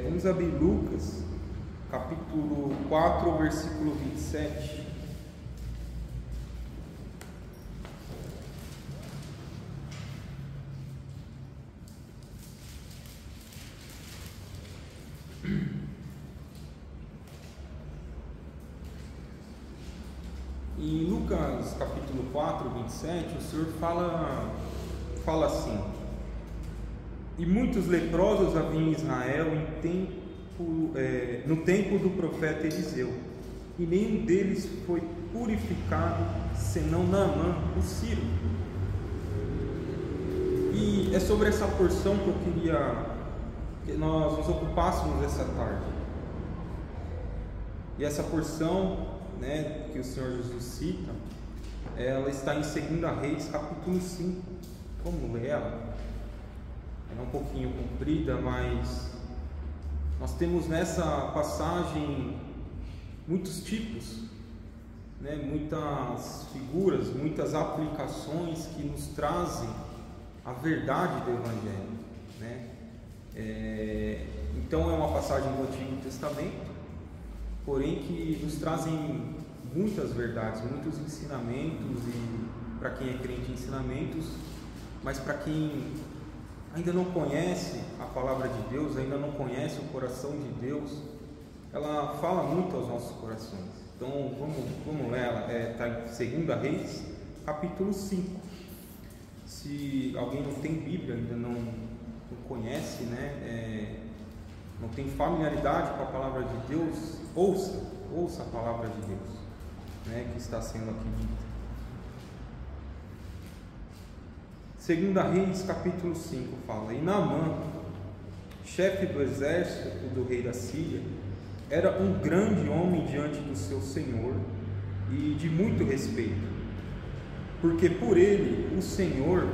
Vamos abrir Lucas, capítulo 4, versículo 27. Em Lucas capítulo 4, 27, o Senhor fala assim: e muitos leprosos haviam em Israel no tempo do profeta Eliseu, e nenhum deles foi purificado, senão Naamã, o sírio. E é sobre essa porção que eu queria que nós nos ocupássemos essa tarde. E essa porção, que o Senhor Jesus cita, ela está em 2 Reis, capítulo 5. Vamos ler ela? Ela é um pouquinho comprida, mas nós temos nessa passagem muitos tipos, muitas figuras, muitas aplicações que nos trazem a verdade do Evangelho, Então é uma passagem do Antigo Testamento, porém que nos trazem muitas verdades, muitos ensinamentos, e para quem é crente, ensinamentos, mas para quem ainda não conhece a palavra de Deus, ainda não conhece o coração de Deus, ela fala muito aos nossos corações. Então vamos ler ela, está em 2 Reis, capítulo 5. Se alguém não tem Bíblia, ainda não conhece, não tem familiaridade com a palavra de Deus, ouça a palavra de Deus, que está sendo aqui dita. 2 Reis, capítulo 5, fala: e Naamã, chefe do exército do rei da Síria, era um grande homem diante do seu senhor e de muito respeito, porque por ele o Senhor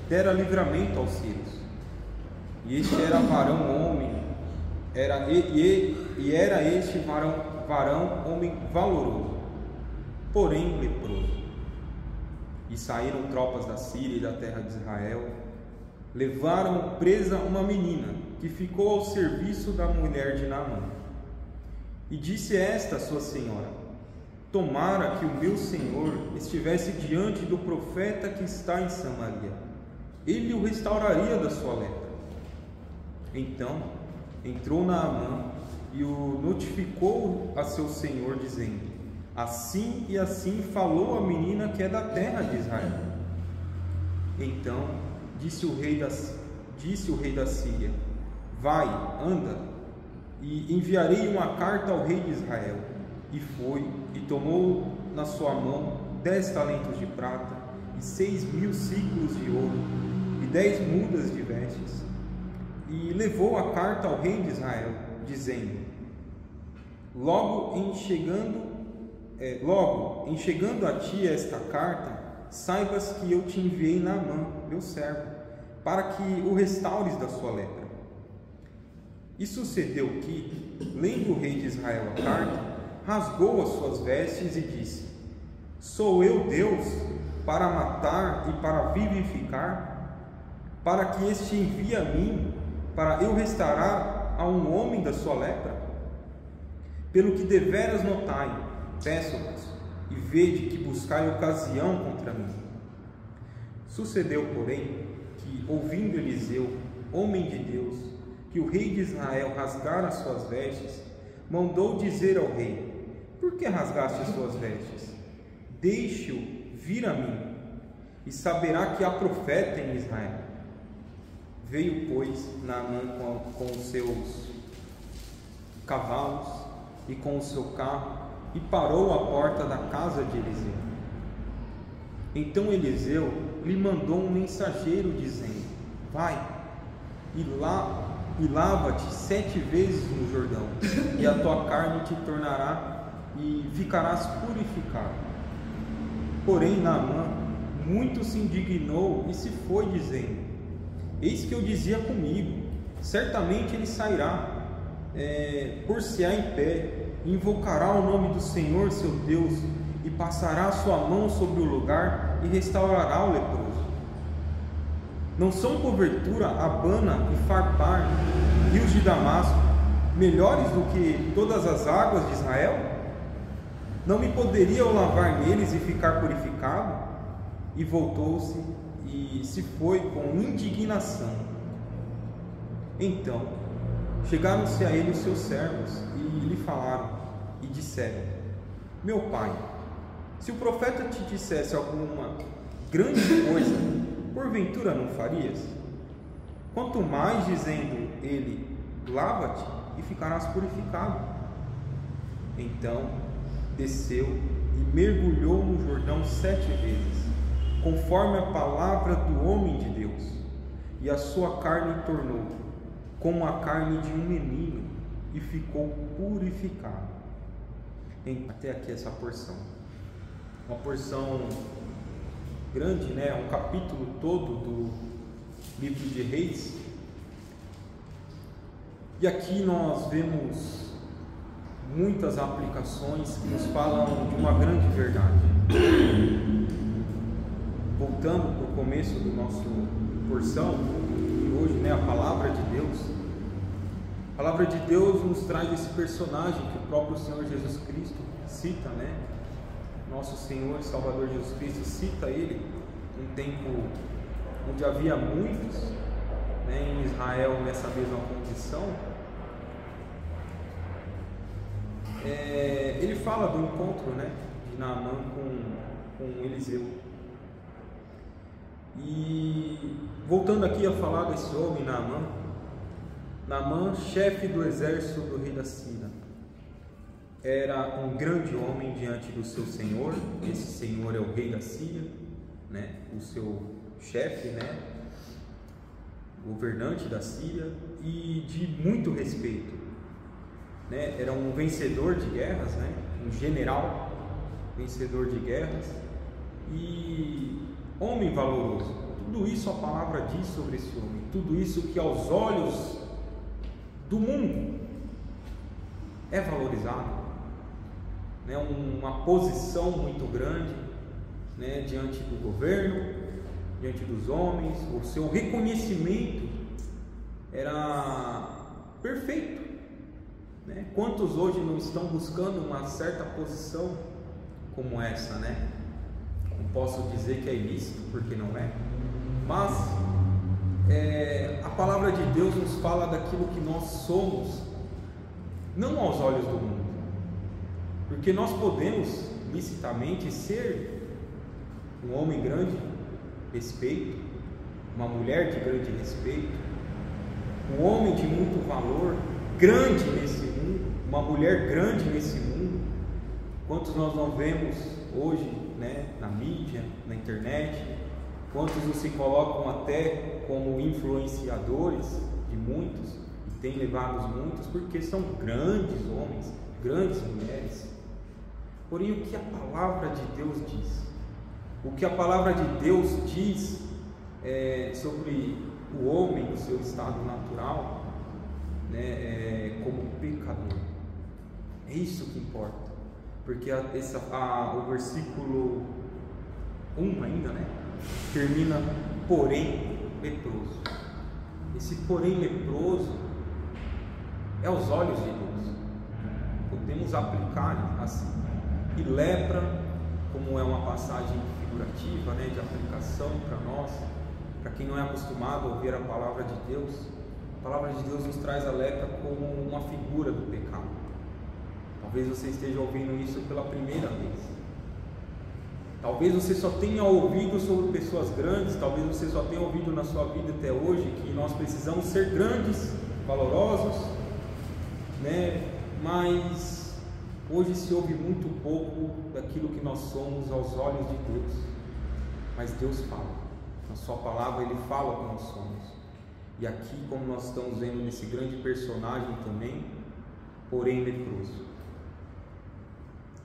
dera livramento aos sírios. E este era varão homem, era este varão homem valoroso, porém leproso. E saíram tropas da Síria e da terra de Israel, levaram presa uma menina, que ficou ao serviço da mulher de Naamã. E disse esta sua senhora: tomara que o meu senhor estivesse diante do profeta que está em Samaria, ele o restauraria da sua lepra. Então entrou Naamã e o notificou a seu senhor, dizendo: assim e assim falou a menina que é da terra de Israel. Então disse o rei da Síria: vai, anda, e enviarei uma carta ao rei de Israel. E foi, e tomou na sua mão 10 talentos de prata, e 6.000 ciclos de ouro, e 10 mudas de vestes, e levou a carta ao rei de Israel, dizendo: logo em chegando a ti esta carta, saibas que eu te enviei Naamã, meu servo, para que o restaures da sua lepra. E sucedeu que, lendo o rei de Israel a carta, rasgou as suas vestes e disse: sou eu Deus para matar e para vivificar, para que este envie a mim, para eu restaurar a um homem da sua lepra? Pelo que deveras notai, peço-vos, e vede que buscai ocasião contra mim. Sucedeu, porém, que, ouvindo Eliseu, homem de Deus, que o rei de Israel rasgara as suas vestes, mandou dizer ao rei: por que rasgaste as suas vestes? Deixe-o vir a mim, e saberá que há profeta em Israel. Veio, pois, Naamã com os seus cavalos e com o seu carro, e parou à porta da casa de Eliseu. Então Eliseu lhe mandou um mensageiro, dizendo: vai e lava-te 7 vezes no Jordão, e a tua carne te tornará e ficarás purificado. Porém Naamã muito se indignou e se foi, dizendo: eis que eu dizia comigo, certamente ele sairá, por-se-á em pé, invocará o nome do Senhor seu Deus, e passará a sua mão sobre o lugar e restaurará o leproso. Não são porventura Abana e Farpar, rios de Damasco, melhores do que todas as águas de Israel? Não me poderia eu lavar neles e ficar purificado? E voltou-se e se foi com indignação. Então chegaram-se a ele os seus servos e lhe falaram e disseram: meu pai, se o profeta te dissesse alguma grande coisa, porventura não farias? Quanto mais dizendo ele: lava-te e ficarás purificado. Então desceu e mergulhou no Jordão 7 vezes, conforme a palavra do homem de Deus, e a sua carne tornou como a carne de um menino, e ficou purificado. Até aqui essa porção, uma porção grande, né? Um capítulo todo do livro de Reis. E aqui nós vemos muitas aplicações que nos falam de uma grande verdade. Voltando para o começo do nosso porção, e hoje, né, a palavra de Deus. A palavra de Deus nos traz esse personagem que o próprio Senhor Jesus Cristo cita, né? Nosso Senhor e Salvador Jesus Cristo cita ele um tempo onde havia muitos, né, em Israel nessa mesma condição. Ele fala do encontro, né, de Naamã com Eliseu. E voltando aqui a falar desse homem, Naamã, chefe do exército do rei da Síria, era um grande homem diante do seu senhor. Esse senhor é o rei da Síria, né, o seu chefe, né, governante da Síria, e de muito respeito, né? Era um vencedor de guerras, né, um general vencedor de guerras e homem valoroso. Tudo isso a palavra diz sobre esse homem, tudo isso que aos olhos do mundo é valorizado, né? Uma posição muito grande, né, diante do governo, diante dos homens. O seu reconhecimento era perfeito, né? Quantos hoje não estão buscando uma certa posição como essa, né? Não posso dizer que é ilícito, porque não é, mas a palavra de Deus nos fala daquilo que nós somos, não aos olhos do mundo, porque nós podemos licitamente ser um homem grande respeito, uma mulher de grande respeito, um homem de muito valor, grande nesse mundo, uma mulher grande nesse mundo. Quantos nós não vemos hoje, né, na mídia, na internet? Quantos não se colocam até como influenciadores de muitos e têm levado muitos porque são grandes homens, grandes mulheres. Porém, o que a palavra de Deus diz? O que a palavra de Deus diz sobre o homem, o seu estado natural, né, como pecador? É isso que importa, porque o versículo 1 ainda, né, termina porém leproso. Esse porém leproso é aos olhos de Deus, podemos aplicar assim. E lepra, como é uma passagem figurativa, né, de aplicação para nós, para quem não é acostumado a ouvir a palavra de Deus, a palavra de Deus nos traz a lepra como uma figura do pecado. Talvez você esteja ouvindo isso pela primeira vez. Talvez você só tenha ouvido sobre pessoas grandes, talvez você só tenha ouvido na sua vida até hoje que nós precisamos ser grandes, valorosos, né? Mas hoje se ouve muito pouco daquilo que nós somos aos olhos de Deus. Mas Deus fala, na sua palavra Ele fala que nós somos. E aqui, como nós estamos vendo nesse grande personagem também, porém leproso.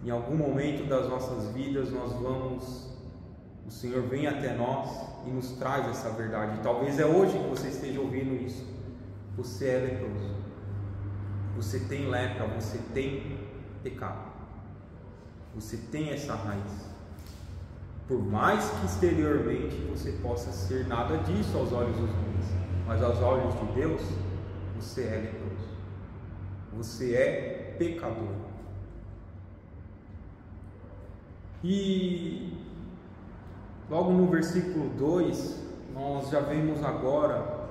Em algum momento das nossas vidas o Senhor vem até nós e nos traz essa verdade. Talvez é hoje que você esteja ouvindo isso. Você é leproso, você tem lepra, você tem pecado, você tem essa raiz. Por mais que exteriormente você possa ser nada disso aos olhos dos homens, mas aos olhos de Deus você é leproso. você é pecador. E logo no versículo 2, nós já vemos agora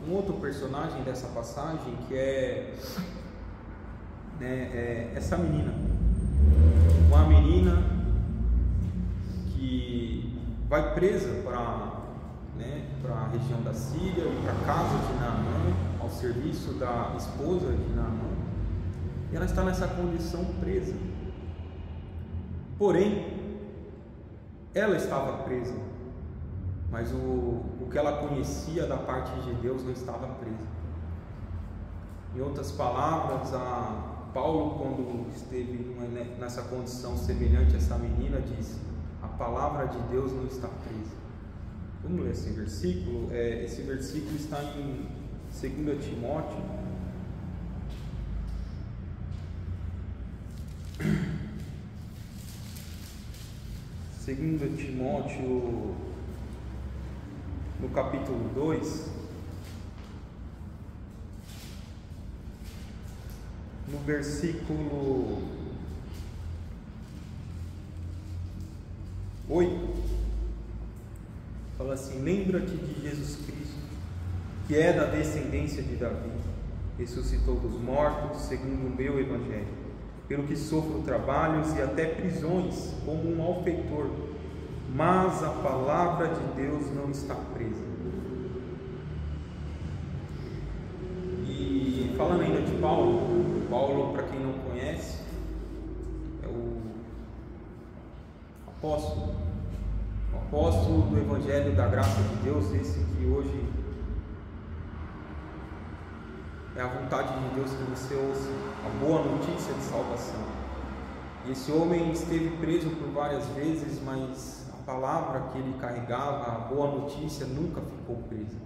um outro personagem dessa passagem, que é essa menina. Uma menina que vai presa para a região da Síria e para a casa de Naamã, ao serviço da esposa de Naamã, e ela está nessa condição presa. Porém, ela estava presa, mas o que ela conhecia da parte de Deus não estava presa. Em outras palavras, Paulo, quando esteve nessa condição semelhante a essa menina, disse: a palavra de Deus não está presa. Vamos ler esse versículo? Esse versículo está em 2 Timóteo. Segundo Timóteo, no capítulo 2, no versículo 8, fala assim: lembra-te de Jesus Cristo, que é da descendência de Davi, ressuscitou dos mortos, segundo o meu evangelho, pelo que sofro trabalhos e até prisões, como um malfeitor, mas a palavra de Deus não está presa. E falando ainda de Paulo, para quem não conhece, é o apóstolo do Evangelho da Graça de Deus, esse que hoje é a vontade de Deus que você ouça a boa notícia de salvação. E esse homem esteve preso por várias vezes, mas a palavra que ele carregava, a boa notícia, nunca ficou presa.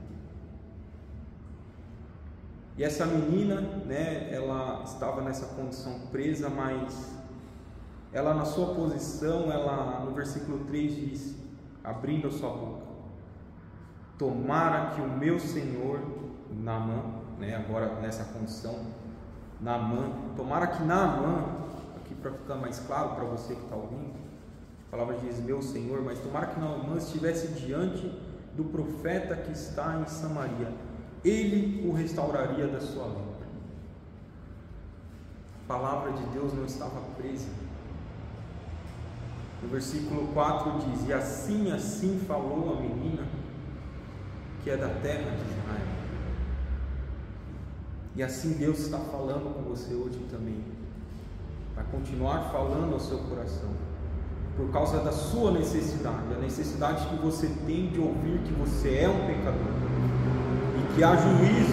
E essa menina, ela estava nessa condição presa, mas ela, na sua posição, ela, no versículo 3 diz, abrindo a sua boca: tomara que o meu senhor Naamã, agora nessa condição, Naamã, tomara que Naamã, aqui para ficar mais claro para você que está ouvindo, a palavra diz meu senhor, mas tomara que Naamã estivesse diante do profeta que está em Samaria, ele o restauraria da sua lepra. A palavra de Deus não estava presa. No versículo 4 diz: e assim falou a menina que é da terra de Israel. E assim Deus está falando com você hoje também. Vai continuar falando ao seu coração, por causa da sua necessidade, a necessidade que você tem de ouvir que você é um pecador, e que há juízo